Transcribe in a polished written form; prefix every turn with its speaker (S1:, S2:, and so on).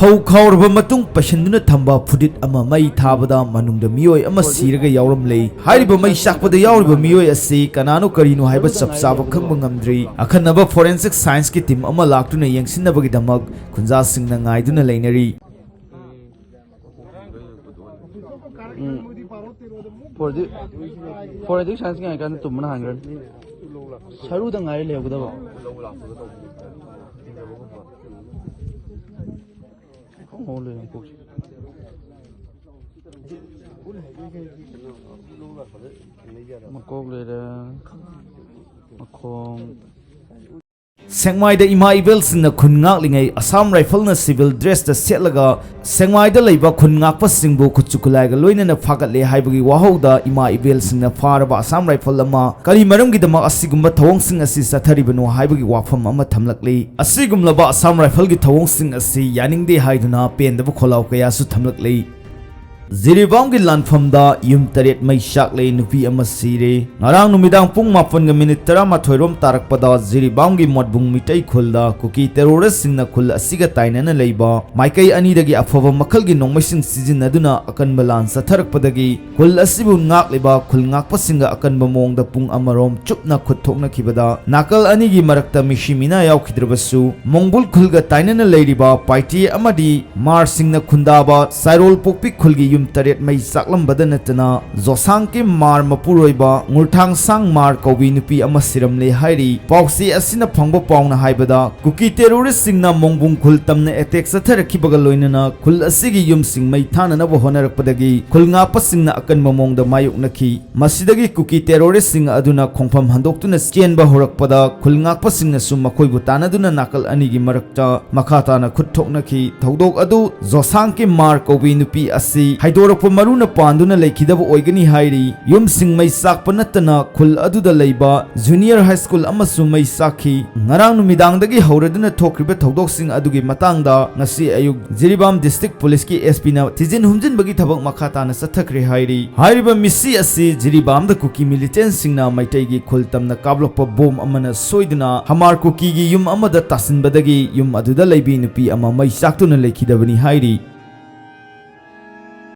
S1: Fau khawraba matung pashanduna thamba fudit ama mai thabada manungda miyoi ama siraga yauram lei hairiba mai sakpada yauriba miyoi asi kanano karino haiba chapchaba khangba ngamdri akhanaba forensic science ki team ama laktuna yengsinnabagi damak khunja singna ngaiduna leinari
S2: forensic science ngai kan tumna hangran Charu da ngai leugdaba
S1: Sengmaida ima ibel singna khungak lingai Assam rifle na civil dress ta setlaga Sengmaida leiba khungak pa singbu khuchukulai ga loina na phagat le haibagi wahauda ima ibel singna faraba Assam rifle ama kali maram gi dama asigumba thawong sing asi sathari bano haibagi wafam ama thamlakli asigumlaba Assam rifle gi thawong sing asi yaningde haiduna pendaba kholaw kaya su thamlakli Ziribam gi lanfamda yum taret mai shaklei nupi ama sire ngarang numidang pung 7:13 rom tarakpada Ziribam gi modbung mitai khulda kuki terrorist singna khul asiga tainana leiba maikai ani dagi afaba makhal gi nongmaisin sizinaduna akan balan satharakpadagi khul asibu ngak leba khul ngakpa singa akan bamongda pung amarom chupna khuthokna khibada nakal ani gi marakta mishimina yaukhidrabasu mongbul khulga tainana leiriba paiti amadi mar singna khundaba sairol pokpi khulgi taret mai saklam badanatana zosang ke mar mapuroiba ngurthang sang mar kobi nupi ama siramle hairi pausi asina phangba pauna haibada kuki terrorist singna mongbung khul tamna attack satharakhibaga loinana khul asigi yum sing mai thana na bohonarakpadagi khulnga pasingna akan mamongda mayuk nakhi masidagi kuki terrorist sing aduna khongpham handoktuna skenba horakpada khulnga pasingna sum makhoi butana duna nakal ani gi marakta makhata na khuthoknakhi thodok adu zosang ke mar kobi nupi asi Haidorapur maruna panduna laikidaba oigani hairi yum sing mai sakpa natana khul aduda leiba junior high school amasu mai sakhi ngarang numidangdagi hauraduna thokriba thodok sing adugi matangda ngasi ayuk Jiribam district police ki SP na tijin humjinbagi thabak makhata na sathakre hairi hairiba misi asi Jiribam da kuki militant singna maitai gi khul tamna kablokpa bom amana soiduna hamar kuki gi yum amada tasinbadagi yum aduda leibi nupi ama mai saktuna laikidabani hairi